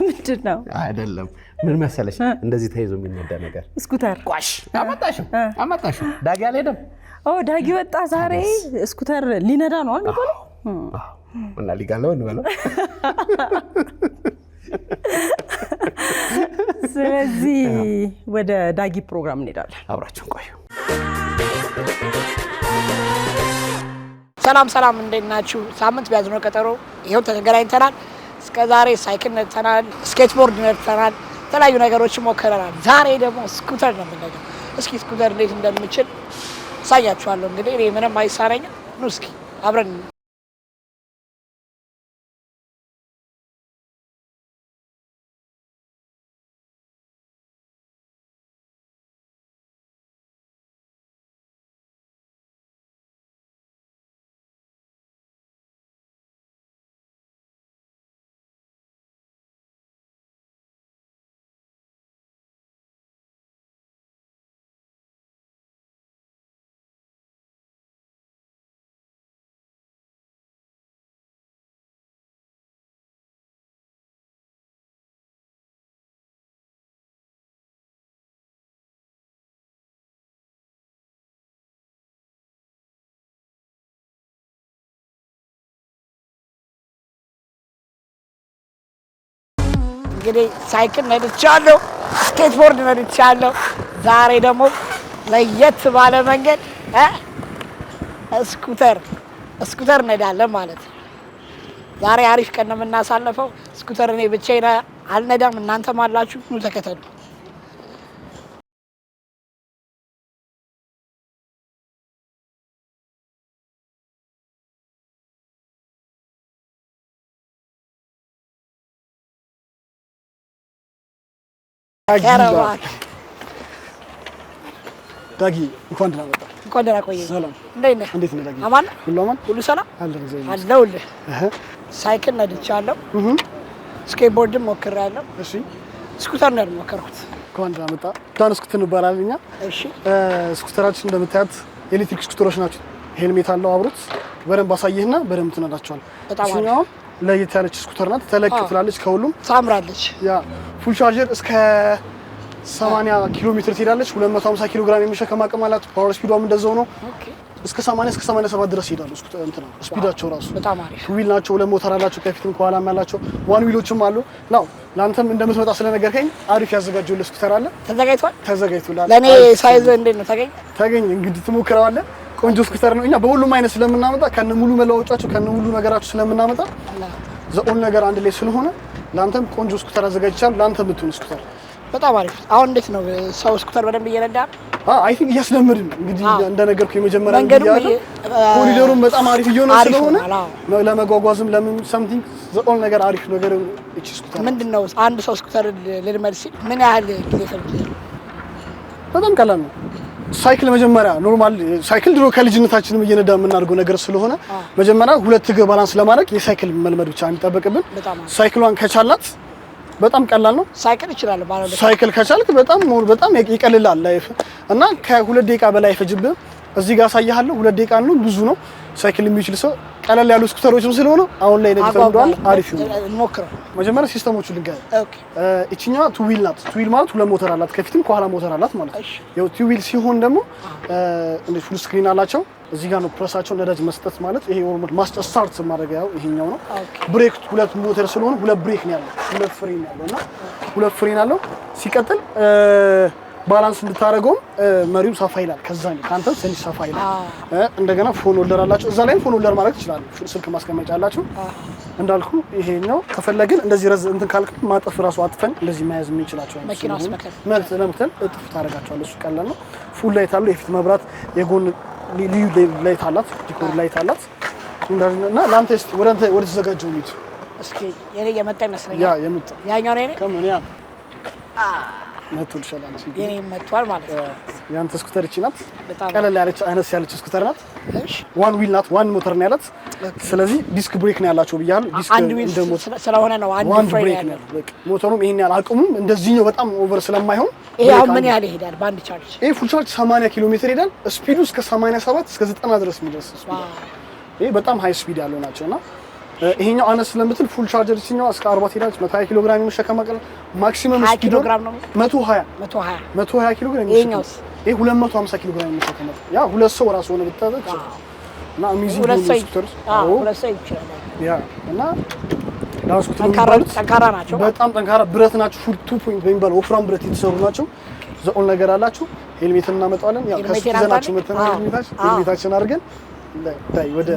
ምንድነው አይደለም ምን መሰለሽ እንደዚህ ተይዞ የሚነዳ ነገር ስኩተር ቋሽ አመጣሽው ዳጊ አልሄደም ዳጊ ወጣ ዛሬ ስኩተር ሊነዳ ነው አይደል እና ሊጋለው እንበለው ስለዚህ ወደ ዳጊ ፕሮግራም እንሄዳለን አብራችሁ ቆዩ ሰላም እንደናችሁ ሳምንት ቢያዝነው ቀጠሮ ይሄው ተገናኝተናል እስከ ዛሬ ሳይክል ነድተናል ስኬትቦርድ ነድተናል ተለያዩ ነገሮችን ሞከረናል ዛሬ ደግሞ ስኩተር ነው የምንነዳው እስኪ ስኩተር እንዴት እንደምችል ሳያችኋለሁ እንግዲህ እኔ ምንም አይሳረኝም ነው እስኪ አብረን እንግዲህ ሳይክል ነድቻለሁ ስኬትቦርድ ነድቻለሁ ዛሬ ደግሞ ለየት ባለ መንገድ ስኩተር ነዳለን ማለት ዛሬ አሪፍ ቀን ነው የምናሳልፈው ስኩተር እኔ ብቻዬን አልነዳም እናንተም አላችሁ ኑ ተከተሉ ዳጊ እንኳን ደህና ቆየህ ሰላም እንዴት ነህ ዳጊ አማን ሁሉ ሰላም አለሁልህ ሳይክል ነድቻለሁ ስኬትቦርድም ሞክሬያለሁ እሺ ስኩተር ነው ሞከርኩት እንኳን ደህና መጣ ዳን ስኩተር እንባላልኛ እሺ ስኩተራችን እንደምታያት ኤሌክትሪክ ስኩተሮች ናቸው ሄልሜት አለው አብሮት በደንብ አሳየህና በደንብ ትነዳቸዋል እኛው ለየት ያለች ስኩተር ናት ተለቅ ትላለች ከሁሉም ታምራለች ያ ፉል ቻርጀር እስከ 80 ኪሎ ሜትር ትሄዳለች 250 ኪሎ ግራም የሚሸከም አቅም አላት ፓወር ስፒዷም እንደዛው ነው እስከ 80 እስከ 87 ድረስ ይሄዳሉ እንትና ስፒዳቸው ራሱ በጣም አሪፍ ዊል ናቸው ለሞተር አላቸው ከፊትም ከኋላም ያላቸው ዋን ዊሎችም አሉ ነው ላንተም እንደምትመጣ ስለነገርከኝ አሪፍ ያዘጋጀው ስኩተር አለ ተዘጋጅቷል ለኔ ሳይዝ እንዴት ነው ታገኝ እንግዲህ ትሞክረዋለህ ቆንጆ ስኩተር ነው እኛ በሁሉም አይነት ስለምናመጣ ከነ ሙሉ መለዋወጫቸው ከነ ሙሉ ነገራቸው ስለምናመጣ ዘኦን ነገር አንድ ላይ ስለሆነ ላንተም ቆንጆ ስኩተር አዘጋጅቻለሁ ላንተም ብትሆን ስኩተር በጣም አሪፍ አሁን እንዴት ነው ሰው ስኩተር በደንብ እየነዳ አይ ቲንክ እያስለመድን እንግዲህ እንደነገርኩ የመጀመሪያ እንግዲህ ኮሪደሩም በጣም አሪፍ እየሆነ ስለሆነ ለመጓጓዝም ለምን something ዘኦን ነገር አሪፍ ነገር እቺ ስኩተር ምንድነው አንድ ሰው ስኩተር ልልመድ ሲል ምን ያህል ጊዜ ይፈጅል በጣም ቀላል ነው ሳይክል መጀመሪያ ኖርማል ሳይክል ድሮ ከልጅነታችንም እየነዳ የምናደርገው ነገር ስለሆነ መጀመሪያ ሁለት እግር ባላንስ ለማድረግ የሳይክል መልመድ ብቻ አንጠበቅብን ሳይክሏን ከቻላት በጣም ቀላል ነው ሳይክል ይችላል ማለት ሳይክል ከቻልክ በጣም ይቀልላል ላይፍ እና ከ2 ደቂቃ በላይ ፈጅብህ እዚህ ጋር ሳይያለሁ 2 ደቂቃ ነው ብዙ ነው ሳይክል የሚችል ሰው ቀለል ያሉ ስኩተሮችም ስለሆነ አሁን ላይ ነው ተፈምዷል አሪፍ ነው እንሞክረው መጀመሪያ ሲስተሞቹ ልንገር እቺኛዋ ቱ ዊል ናት ቱ ዊል ማለት ሁለት ሞተር አላት ከፊትም ከኋላ ሞተር አላት ማለት ነው ቱ ዊል ሲሆን ደግሞ እንደ ፉል ስክሪን አላቸው እዚህ ጋር ነው ፕረሳቸው ነዳጅ መስጠት ማለት ይሄ ኦልሞስት ማስተር ስታርት ማድረግ ያው ይሄኛው ነው ብሬክ ሁለት ሞተር ስለሆነ ሁለት ብሬክ ነው ያለው ሁለት ፍሬን ያለውና ሁለት ፍሬን አለው ሲቀጥል ባላንስ እንድታረገው መሪው ሰፋ ይላል ከዛን ካንተ ትንሽ ሰፋ ይላል እንደገና ፎን ሆልደር አላቸው እዛ ላይ ፎን ሆልደር ማድረግ ይችላል ስልክ ማስቀመጫ አላቸው እንዳልኩ ይሄኛው ከፈለግን እንደዚህ ረዝ እንትን ካልክ ማጠፍ ራሱ አጥፈን እንደዚህ መያዝ የምንችላቸው መኪናስ ለምትል እጥፍ ታረጋቸዋለህ እሱ ቀላል ነው ፉል ላይት አለው የፊት መብራት የጎን ልዩ ላይት አላት ዲኮር ላይት አላት እና ላንተ እስቲ ወደ ተዘጋጀው ሚት እስኪ የኔ የመጣ ይመስለኛል ያ የመጣ ያኛው ነው ከምን ያ መጥቷል ሸላን ሲል የኔ መጥቷል ማለት ነው ያንተ ስኩተር እቺ ናት ቀለል ያለች አይነስ ያለች ስኩተር ናት እሺ ዋን ዊል ናት ዋን ሞተር ነው ያላት ስለዚህ ዲስክ ብሬክ ነው ያላቸው ብያለሁ ዲስክ እንደሞ ስለሆነ ነው አንድ ፍሬን ያለው ሞተሩም ይሄን ያህል አቅሙም እንደዚህኛው በጣም ኦቨር ስለማይሆን ይሄ አሁን ምን ያህል ይሄዳል ባንድ ቻርጅ ይሄ ፉል ቻርጅ 80 ኪሎ ሜትር ይሄዳል ስፒዱ እስከ 87 እስከ 90 ድረስ የሚደርስ ስፒድ ይሄ በጣም ሃይ ስፒድ ያለው ናቸውና ይሄኛው አነስ ስለምትል ፉል ቻርጀር ሲኛው እስከ 40 ትሄዳለች። 120 ኪሎ ግራም የሚሸከም አቅም ማክሲመም ስፒድ ኪሎ ግራም ነው 120 ኪሎ ግራም የሚሸከም ይሄ 250 ኪሎ ግራም የሚሸከም ያ ሁለት ሰው ራሱ ሆነ ብታዘች እና አሚዚንግ ነው ስኩተር ሁለት ሰው ይችላል ያ እና ዳንስ ስኩተር ጠንካራ ናቸው በጣም ጠንካራ ብረት ናቸው ፉል 2 ፖይንት በሚባል ወፍራም ብረት የተሰሩ ናቸው ዘኦን ነገር አላችሁ ሄልሜትን እናመጣለን ያው ከስኩተራችሁ መተናል ሄልሜታችን አድርገን ወደ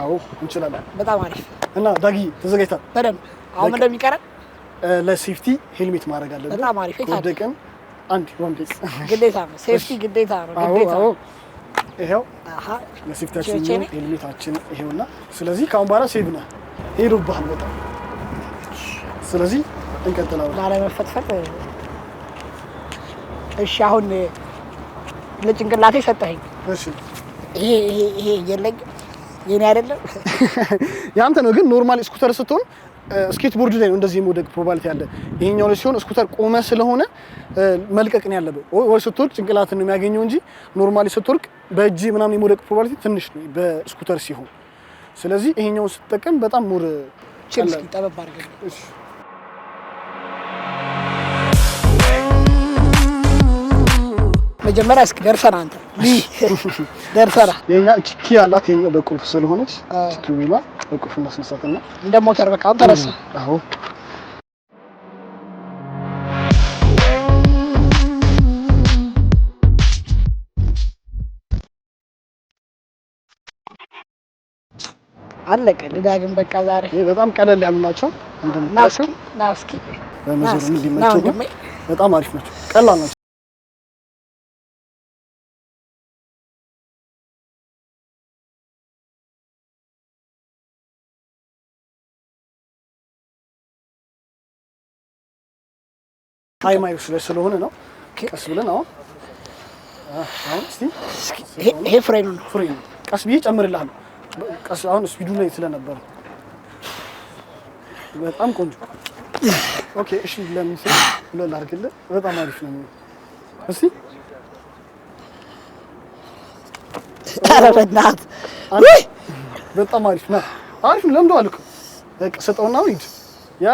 አዎ እንችላለን በጣም አሪፍ እና ዳጊ ተዘጋጅታ በደንብ አሁን እንደሚቀር ለሴፍቲ ሄልሜት ማድረግ አለብን በጣም አሪፍ ወደቀን አንድ ወንዴስ ግዴታ ነው ሴፍቲ ግዴታ ነው ግዴታ ይሄው ለሴፍቲያችን ሄልሜታችን ይሄውና ስለዚህ ካሁን በኋላ ሴቭ ነህ ሄዶብሃል በጣም ስለዚህ እንቀጥላለን ላለመፈትፈት እሺ አሁን ለጭንቅላቴ ሰጠኸኝ እሺ ይሄ የለኝ የኔ አይደለም ያንተ ነው ግን ኖርማሊ ስኩተር ስትሆን ስኬት ቦርድ ላይ ነው እንደዚህ የመውደቅ ፕሮባቢሊቲ አለ ይሄኛው ላይ ሲሆን ስኩተር ቆመ ስለሆነ መልቀቅ ነው ያለበት ወይ ስትወርቅ ጭንቅላትን ነው የሚያገኘው እንጂ ኖርማሊ ስትወርቅ በእጅ ምናምን የመውደቅ ፕሮባቢሊቲ ትንሽ ነው በስኩተር ሲሆን ስለዚህ ይሄኛው ስትጠቀም በጣም ሞር ችልስ ጠበብ አድርገን እሺ መጀመሪያ እስኪ ደርሰና አንተ ደርሰና የኛ ቺኪ ያላት የኛ በቁልፍ ስለሆነች ቺኪ ቢላ በቁልፍ እናስነሳትና እንደ ሞተር በቃ ተረሳ አዎ አለቀ ልዳግም በቃ ዛሬ በጣም ቀለል ያሉ ናቸው እንደምታውቁ ናስኪ በመዞር እንዲመቸው በጣም አሪፍ ናቸው ቀላል ናቸው ሃይማዩ ስለሆነ ነው ቀስ ብለን አሁን እስቲ ይሄ ፍሬኑ ነው ፍሬኑ ቀስ ብዬ ጨምርልሃለሁ ቀስ አሁን ስፒዱ ላይ ስለነበር በጣም ቆንጆ ኦኬ እሺ ለምን ሲል ብለህ አድርግልህ በጣም አሪፍ ነው እስቲ ኧረ በእናትህ በጣም አሪፍ ነው አሪፍ ነው ለምደዋል እኮ በቃ ሰጠውና ሂድ ያ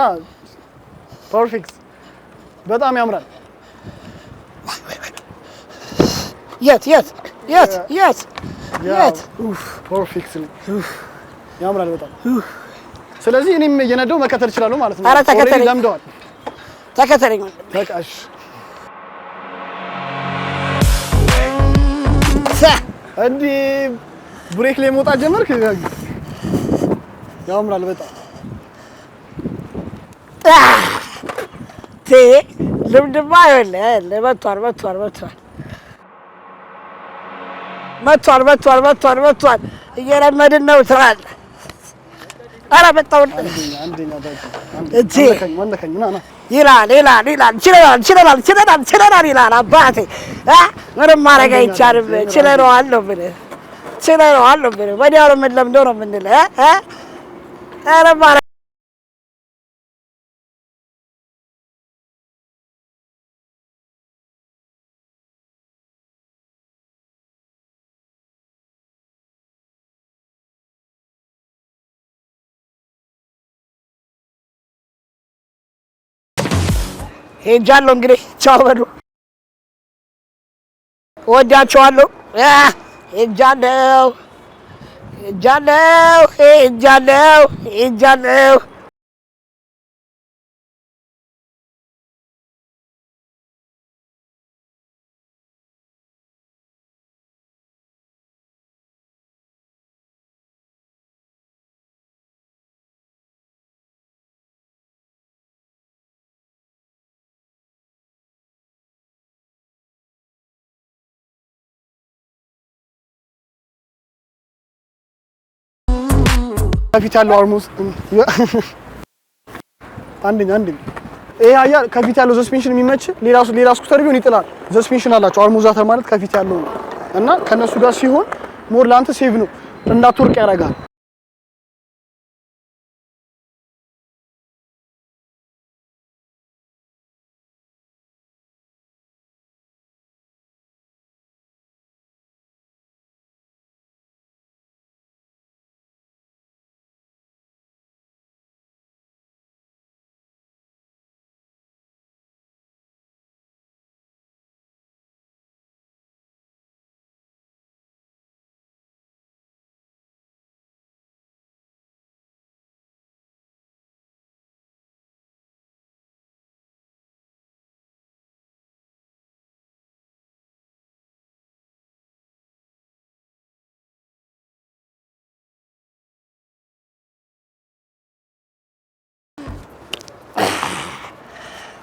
ፐርፌክት በጣም ያምራል የት ፐርፌክትሊ ያምራል በጣም ስለዚህ እኔም እየነዳው መከተል እችላለሁ ማለት ነው ኧረ ተከተለኝ ለምደዋል ተከተለኝ በቃ እሺ እንዴ ብሬክ ላይ መውጣት ጀመርክ ያምራል በጣም ልምድማ ይኸውልህ መጥቷል እየለመድን ነው ትላለህ ኧረ መጣሁ አንደኛ ወንደከኝ ና ይላል ችለናል ይላል አባቴ ምንም ማድረግ አይቻልም ችለነዋል ነው የምልህ ወዲያው ነው የምንለምደው ነው የምንልህ ኧረ ሄጃለሁ እንግዲህ ቻው በሉ እወዳቸዋለሁ ሄጃለሁ ከፊት ያለው አርሙስ አንደኛ ይሄ አያ ከፊት ያለው ሰስፔንሽን የሚመች ሌላ ስኩተር ቢሆን ይጥላል ሰስፔንሽን አላቸው አርሙዛተር ማለት ከፊት ያለው እና ከነሱ ጋር ሲሆን ሞር ላንተ ሴቭ ነው እንዳትወርቅ ያደርጋል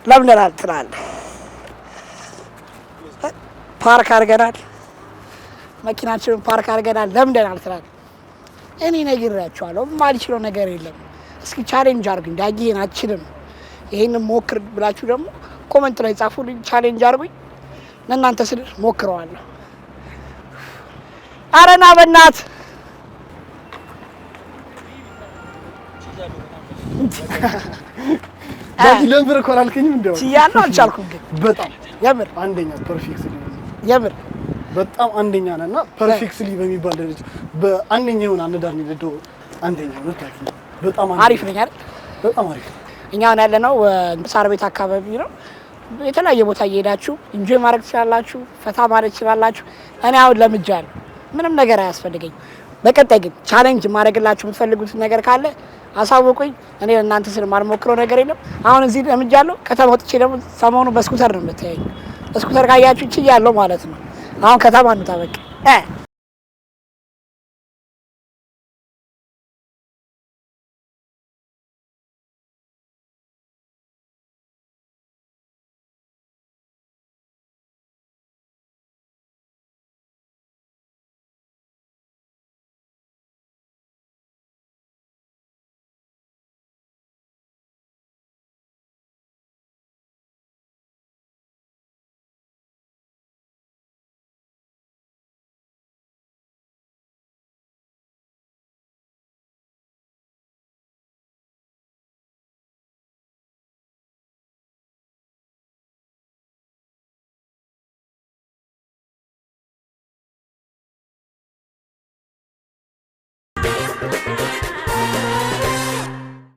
ለምደናል ትላለህ። ፓርክ አድርገናል፣ መኪናችንን ፓርክ አድርገናል፣ ለምደናል ትላለህ። እኔ ነግሬያቸዋለሁ፣ የማልችለው ነገር የለም። እስኪ ቻሌንጅ አድርጉኝ፣ ዳጊን አችልም ይሄንን ሞክር ብላችሁ ደግሞ ኮሜንት ላይ ጻፉልኝ። ቻሌንጅ አድርጉኝ፣ ለእናንተ ስል ሞክረዋለሁ። አረና በእናት ለምን እኮ አላልከኝም? እንደው ሲያለው አልቻልኩም፣ ግን በጣም የምር አንደኛ ፐርፌክትሊ የምር በጣም አንደኛ ነና ፐርፌክትሊ በሚባል ደረጃ በአንደኛ የሆነ አነዳር ነው አንደኛ ነው። በጣም አሪፍ ነኝ አይደል? በጣም አሪፍ። እኛ አሁን ያለነው ሳር ቤት አካባቢ ነው። የተለያየ ቦታ እየሄዳችሁ ኢንጆይ ማድረግ ትችላላችሁ፣ ፈታ ማለት ትችላላችሁ። እኔ አሁን ለምጃለሁ፣ ምንም ነገር አያስፈልገኝ። በቀጣይ ግን ቻሌንጅ ማድረግላችሁ የምትፈልጉት ነገር ካለ አሳውቁኝ። እኔ ለእናንተ ስል ማልሞክረው ነገር የለም። አሁን እዚህ ለምጃለሁ። ከተማ ወጥቼ ደግሞ ሰሞኑ በስኩተር ነው የምታየኝ። በስኩተር ካያችሁ እችላለሁ ማለት ነው። አሁን ከተማ እንውጣ በቃ